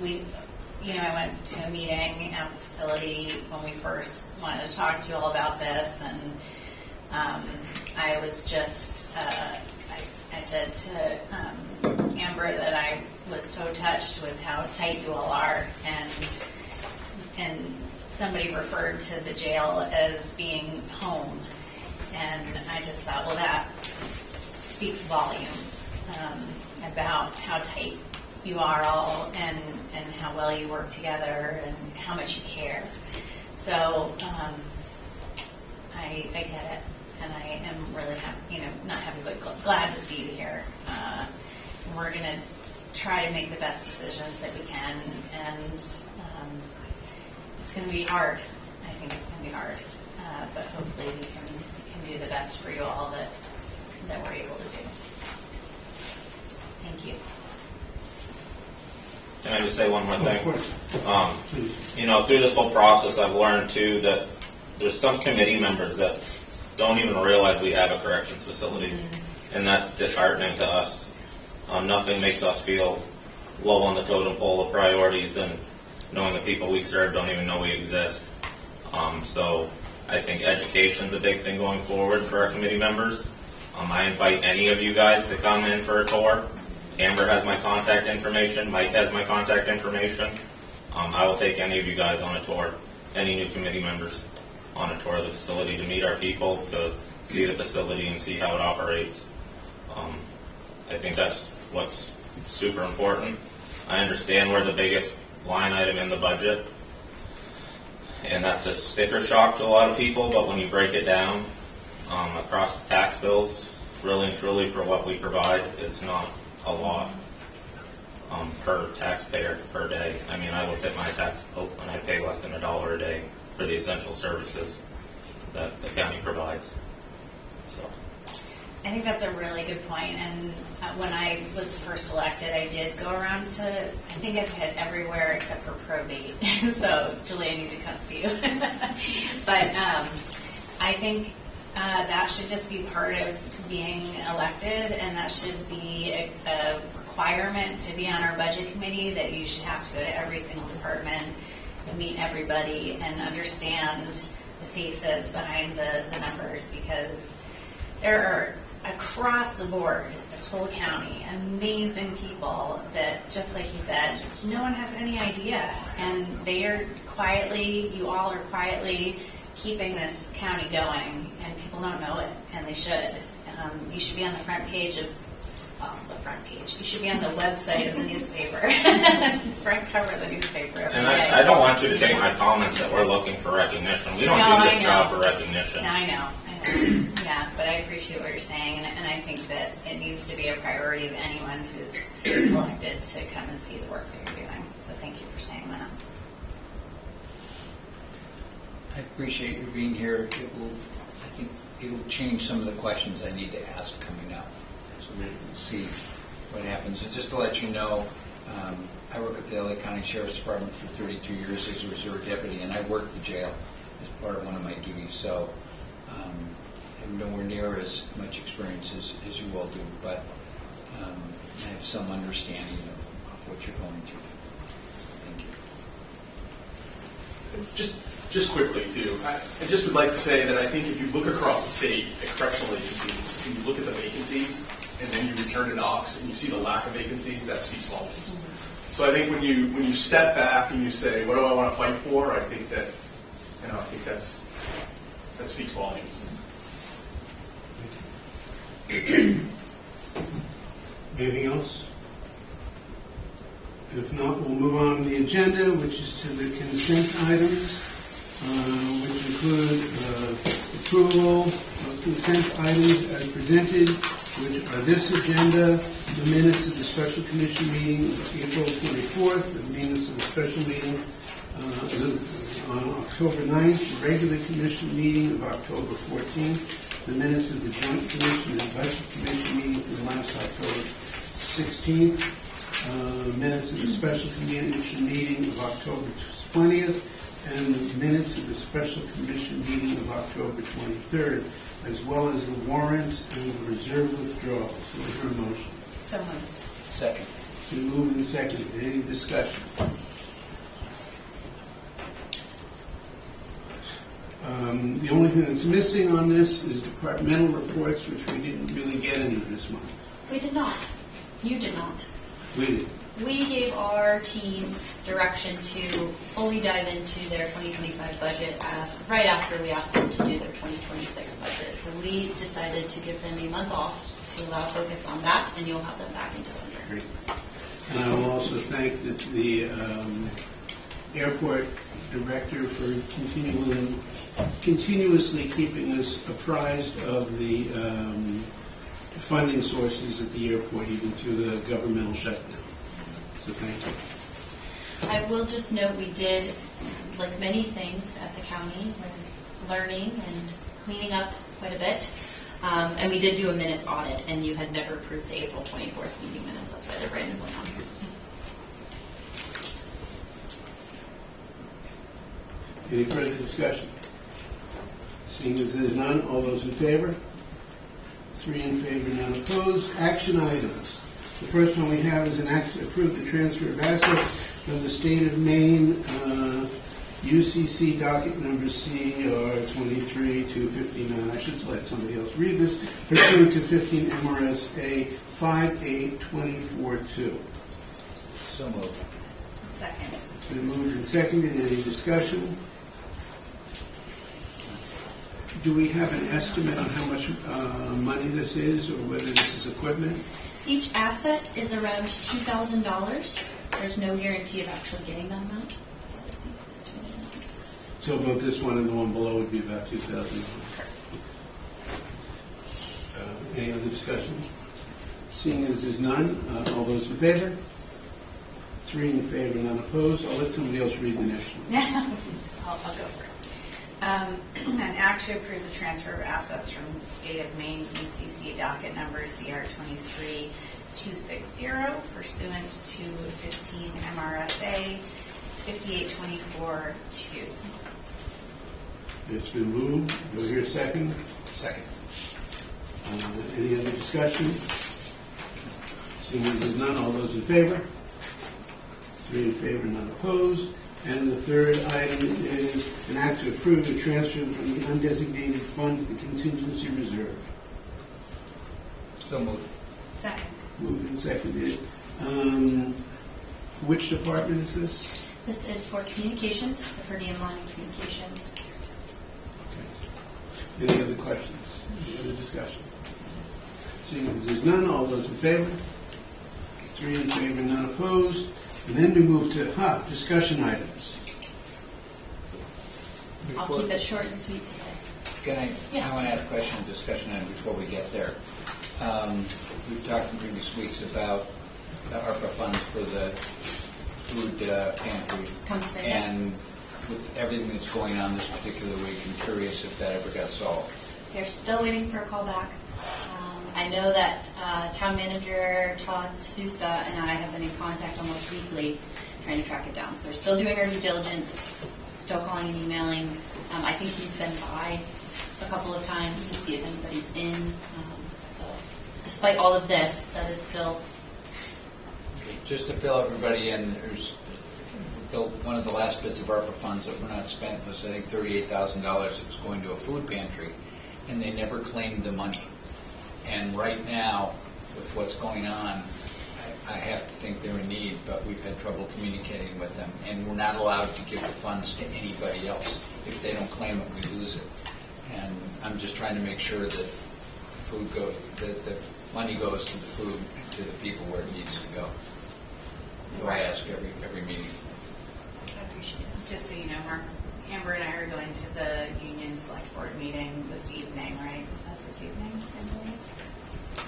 I went to a meeting at the facility when we first wanted to talk to you all about this, and I was just, I said to Amber that I was so touched with how tight you all are, and somebody referred to the jail as being home, and I just thought, well, that speaks volumes about how tight you are all, and how well you work together, and how much you care. So I get it, and I am really happy, not happy, but glad to see you here. We're going to try to make the best decisions that we can, and it's going to be hard. I think it's going to be hard, but hopefully we can do the best for you all that we're able to do. Thank you. Can I just say one more thing? Of course. Through this whole process, I've learned too that there's some committee members that don't even realize we have a corrections facility, and that's disheartening to us. Nothing makes us feel low on the totem pole of priorities than knowing the people we serve don't even know we exist. So I think education's a big thing going forward for our committee members. I invite any of you guys to come in for a tour. Amber has my contact information. Mike has my contact information. I will take any of you guys on a tour, any new committee members on a tour of the facility to meet our people, to see the facility and see how it operates. I think that's what's super important. I understand we're the biggest line item in the budget, and that's a sticker shock to a lot of people, but when you break it down across the tax bills, really and truly for what we provide, it's not a lot per taxpayer per day. I mean, I looked at my tax bill and I pay less than $1 a day for the essential services that the county provides. So. I think that's a really good point. And when I was first elected, I did go around to, I think I've hit everywhere except for probate. So, Julie, I need to come see you. But I think that should just be part of being elected, and that should be a requirement to be on our budget committee, that you should have to go to every single department and meet everybody and understand the faces behind the numbers, because there are, across the board, this whole county, amazing people that, just like you said, no one has any idea. And they are quietly, you all are quietly keeping this county going, and people don't know it, and they should. You should be on the front page of, well, the front page. You should be on the website of the newspaper, front cover of the newspaper. every And day. I don't want you to take my comments that we're looking for recognition. We don't No, do I this know. job for recognition. No, I know. Yeah, but I appreciate what you're saying, and I think that it needs to be a priority of anyone who's elected to come and see the work that you're doing. So thank you for saying that. I appreciate you being here. I think it will change some of the questions I need to ask coming up. So we'll see what happens. And just to let you know, I work with the LA County Sheriff's Department for 32 years as a reserve deputy, and I work the jail as part of one of my duties. So I'm nowhere near as much experience as you all do, but I have some understanding of what you're going through. So thank you. Just quickly, too, I just would like to say that I think if you look across the state at correctional agencies, and you look at the vacancies, and then you return to Knox, and you see the lack of vacancies, that speaks volumes. So I think when you step back and you say, what do I want to fight for, I think that, I think that speaks volumes. Anything else? If not, we'll move on to the agenda, which is to the consent items, which include approval of consent items as presented, which are this agenda, the minutes of the special commission meeting of April 24th, the minutes of the special meeting on October 9th, the regular commission meeting of October 14th, the minutes of the joint commission and budget commission meeting from last October 16th, minutes of the special commission meeting of October 20th, and the minutes of the special commission meeting of October 23rd, as well as the warrants and the reserve withdrawals. Is there a motion? So moved. Second. To move and second. Any discussion? The only thing that's missing on this is departmental reports, which we didn't really get any this month. We did not. You did not. We did. We gave our team direction to fully dive into their 2025 budget right after we asked them to do their 2026 budget. So we decided to give them a month off to allow focus on that, and you'll have them back in December. Great. And I will also thank the airport director for continuously keeping us apprised of the funding sources at the airport, even through the governmental shutdown. So thank you. I will just note we did, like many things at the county, we're learning and cleaning up quite a bit. And we did do a minutes audit, and you had never approved the April 24th meeting minutes. That's why they're randomly on here. Any further discussion? Seeing as there's none, all those in favor? 3 in favor, none opposed. Action items. The first one we have is an act to approve the transfer of assets from the state of Maine, UCC docket number CR 23-259. I should let somebody else read this. Pursuant to 15 MRSA 58242. So moved. Second. It's been moved and seconded. Any discussion? Do we have an estimate on how much money this is, or whether this is equipment? Each asset is around $2,000. There's no guarantee of actually getting that amount. So both this one and the one below would be about $2,000. Any other discussion? Seeing as there's none, all those in favor? 3 in favor, none opposed. I'll let somebody else read the next one. I'll go for it. An act to approve the transfer of assets from the state of Maine UCC docket number CR 23260 pursuant to 15 MRSA 5824-2. It's been moved. Do I hear a second? Second. Any other discussion? Seeing as there's none, all those in favor? 3 in favor, none opposed. And the third item is an act to approve the transfer from the undesignated fund to the contingency reserve. So moved. Second. Moved and seconded. Which department is this? This is for communications, the per diem line in communications. Any other questions? Any other discussion? Seeing as there's none, all those in favor? 3 in favor, none opposed. And then we move to discussion items. I'll keep it short and sweet today. Can I, Yeah. I want to add a question on discussion item before we get there. We've talked in previous weeks about the ARPA funds for the food pantry. Comes for And with everything that's going on this particular week, I'm curious if that ever got solved. They're still waiting for a call back. I know that Town Manager Todd Sousa and I have been in contact almost weekly trying to track it down. So we're still doing our due diligence, still calling and emailing. I think he's been by a couple of times to see if anybody's in. So despite all of this, that is still... Just to fill everybody in, there's one of the last bits of ARPA funds that were not spent was, I think, $38,000 that was going to a food pantry, and they never claimed the money. And right now, with what's going on, I have to think they're in need, but we've had trouble communicating with them, and we're not allowed to give the funds to anybody else. If they don't claim it, we lose it. And I'm just trying to make sure that that the money goes to the food, to the people where it needs to go. So I ask every meeting. I appreciate it. Just so you know, Mark, Amber and I are going to the Union Select Board meeting this evening, right? Is that this evening, I believe? I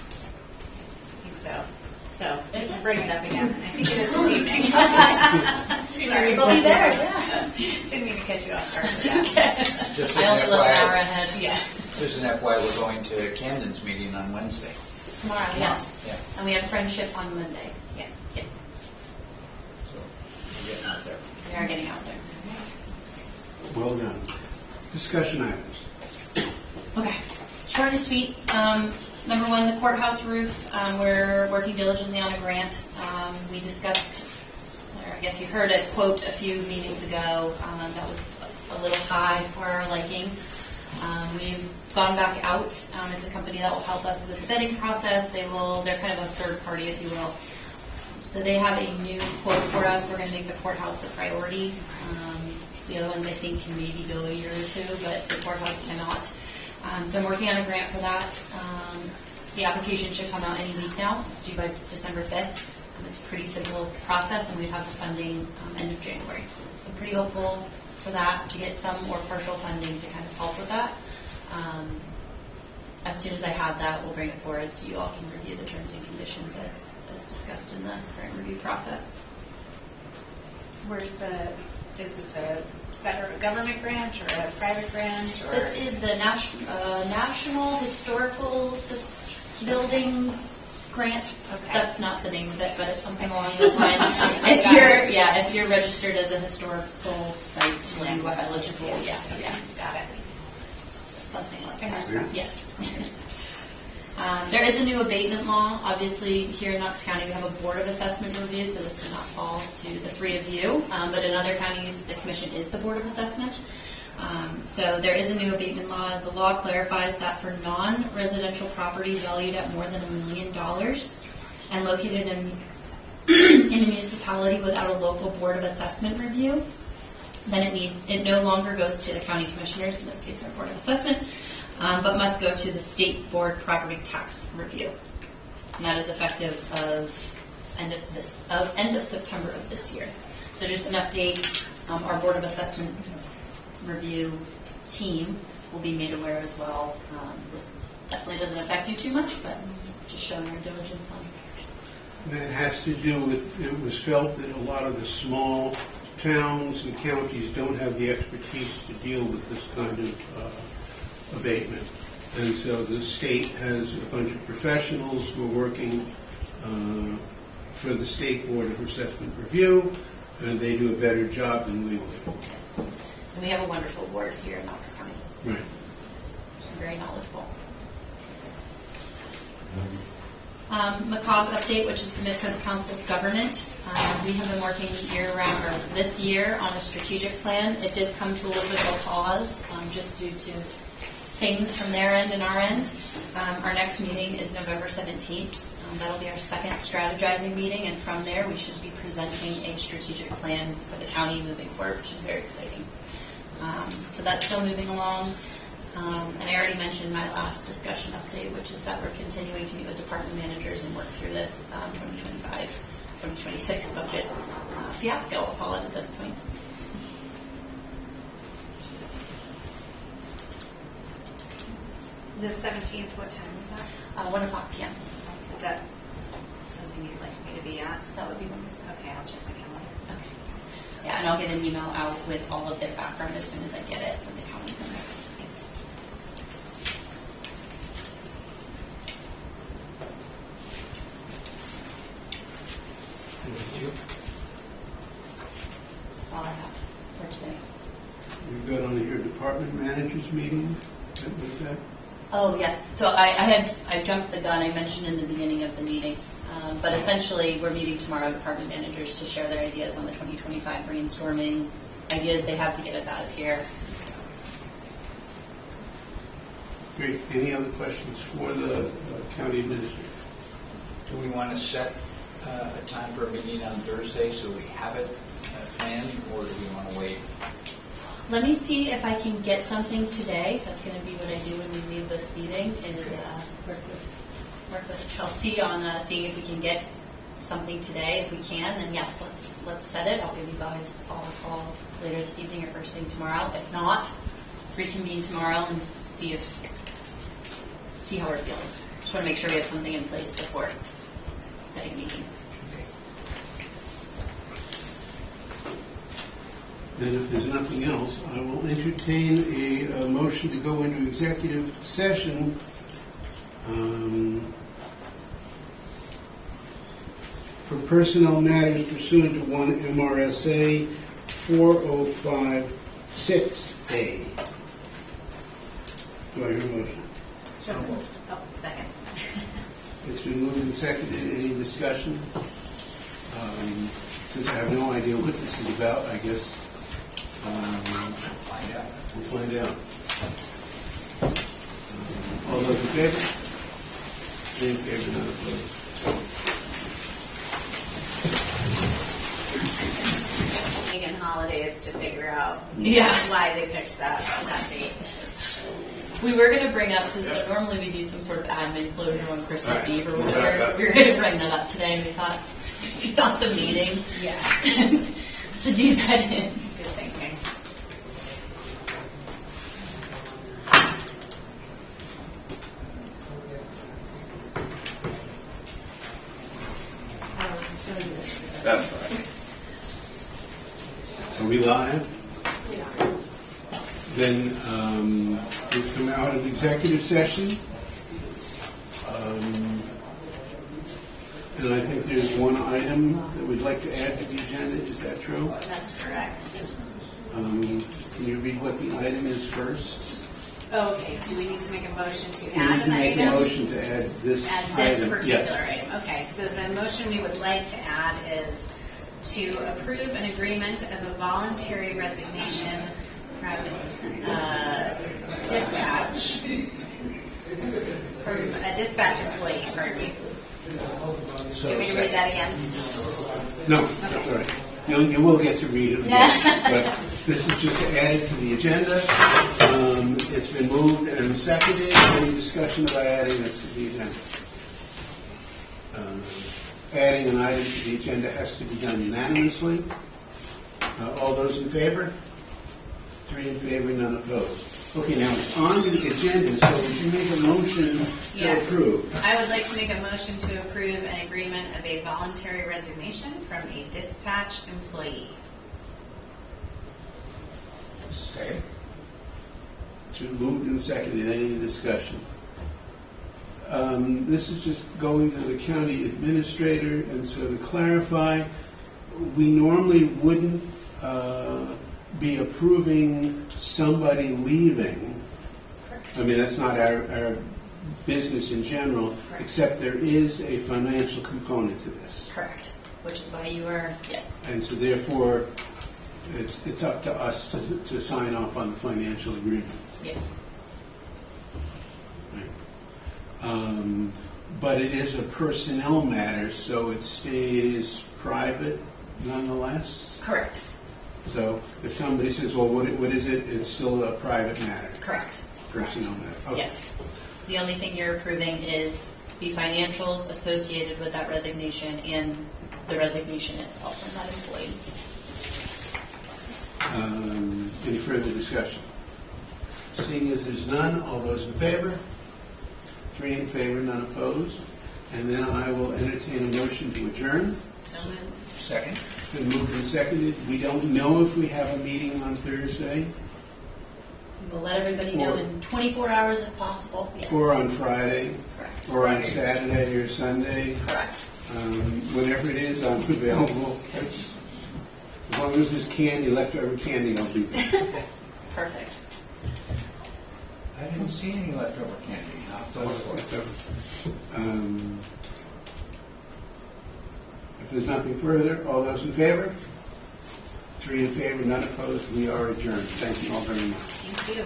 think so. So, Is it? bring it up again. I think it is this evening. Sorry. We'll be there, yeah. Didn't mean to catch you off guard. It's okay. Just I as only an look an hour FYI, ahead. Yeah. just an FYI, we're going to Camden's meeting on Wednesday. Tomorrow, yes. Yeah. And we have friendship on Monday. Yeah. Yeah. So we're getting out there. We are getting out there. Well done. Discussion items. Okay, short and sweet. Number one, the courthouse roof. We're working diligently on a grant. We discussed, or I guess you heard a quote a few meetings ago that was a little high for our liking. We've gone back out. It's a company that will help us with the bidding process. They're kind of a third party, if you will. So they have a new quote for us. We're going to make the courthouse the priority. The other ones I think can maybe go a year or two, but the courthouse cannot. So I'm working on a grant for that. The application should come out any week now. It's due by December 5th. It's a pretty simple process, and we have the funding end of January. So I'm pretty hopeful for that, to get some or partial funding to kind of help with that. As soon as I have that, we'll bring it forward so you all can review the terms and conditions as discussed in the grant review process. Is this a federal government grant or a private grant? Or? This is the National Historical Building Grant. Okay. That's not the name of it, but it's something along those lines. If you're registered as a historical site, you are eligible. Yeah. Got it. So something like Fingers that. crossed. Yes. There is a new abatement law. Obviously, here in Knox County, we have a board of assessment review, so this would not fall to the three of you. But in other counties, the commission is the board of assessment. So there is a new abatement law. The law clarifies that for non-residential property valued at more than $1 million and located in a municipality without a local board of assessment review, then it no longer goes to the county commissioners, in this case our board of assessment, but must go to the state board property tax review. And that is effective of end of September of this year. So just an update, our board of assessment review team will be made aware as well. This definitely doesn't affect you too much, but just showing our diligence on it. That has to do with, it was felt that a lot of the small towns and counties don't have the expertise to deal with this kind of abatement. And so the state has a bunch of professionals who are working for the State Board of Assessment Review, and they do a better job than we would. And we have a wonderful board here in Knox County. Right. It's very knowledgeable. McCog update, which is the Midcoast Council of Government. We have been working year-round, or this year, on a strategic plan. It did come to a little bit of a pause, just due to things from their end and our end. Our next meeting is November 17th. That'll be our second strategizing meeting, and from there we should be presenting a strategic plan for the county moving forward, which is very exciting. So that's still moving along. And I already mentioned my last discussion update, which is that we're continuing to meet with department managers and work through this 2026 budget fiasco, I'll call it at this point. The 17th, what time is that? 1:00 p.m. Is that something you'd like me to be at? That would be wonderful. Okay, I'll check my calendar. Okay. Yeah, and I'll get an email out with all of their background as soon as I get it from the county. Thanks. That's all I have for today. You've got on your department managers meeting. What was that? Oh, yes. So I jumped the gun. I mentioned in the beginning of the meeting. But essentially, we're meeting tomorrow, department managers, to share their ideas on the 2025 brainstorming, ideas they have to get us out of here. Great. Any other questions for the county administrator? Do we want to set a time for a meeting on Thursday so we have it planned, or do we want to wait? Let me see if I can get something today. That's going to be what I do when we leave this meeting, is work with Chelsea on seeing if we can get something today. If we can, then yes, let's set it. I'll give you guys all a call later this evening or first thing tomorrow. If not, reconvene tomorrow and see how we're feeling. Just want to make sure we have something in place before setting a meeting. Then if there's nothing else, I will entertain a motion to go into executive session for personnel matters pursuant to 1 MRSA 4056A. Do I hear a motion? So moved. Oh, second. It's been moved and seconded. Any discussion? Since I have no idea what this is about, I guess we'll find out. All those in favor? In favor, none opposed. Taking holidays to figure out Yeah. why they picked that date. We were going to bring up, so normally we do some sort of admin closure on Christmas Right. Eve or whatever. We were going to bring that up today, and we thought, if you got the meeting, Yeah. to do that in. Good thinking. That's right. Are we live? Then we come out of executive session. And I think there's one item that we'd like to add to the agenda. Is that true? That's correct. Can you read what the item is first? Okay, do we need to make a motion to We add need to an make a item? motion to add this Add this item. particular item. Okay, so the motion we would like to add is to approve an agreement of a voluntary resignation from dispatch, from a dispatch employee, pardon me. Do you want me to read that again? No, that's all right. You will get to read it again, but this is just to add it to the agenda. It's been moved and seconded. Any discussion about adding this to the agenda? Adding an item to the agenda has to be done unanimously. All those in favor? 3 in favor, none opposed. Okay, now it's on the agenda, so would you make a motion to Yes. approve? I would like to make a motion to approve an agreement of a voluntary resignation from a dispatch employee. Second. It's been moved and seconded. Any discussion? This is just going to the county administrator, and so to clarify, we normally wouldn't be approving somebody leaving. I mean, that's not our business in general, except there is a financial component to this. Correct. Which is why you are, yes. And so therefore, it's up to us to sign off on the financial agreement. Yes. But it is a personnel matter, so it stays private nonetheless. Correct. So if somebody says, well, what is it? It's still a private matter. Correct. Personnel matter. Okay. Yes. The only thing you're approving is the financials associated with that resignation and the resignation itself from that employee. Any further discussion? Seeing as there's none, all those in favor? 3 in favor, none opposed. And then I will entertain a motion to adjourn. So moved. Second. It's been moved and seconded. We don't know if we have a meeting on Thursday We'll let everybody know in 24 hours if possible. Yes. or on Friday Correct. or on Saturday or Sunday. Correct. Whenever it is, I'm available. As long as there's candy, leftover candy, I'll be there. Perfect. I didn't see any leftover candy. I'll have to look for it. If there's nothing further, all those in favor? 3 in favor, none opposed. We are adjourned. Thank you all very much. Thank you.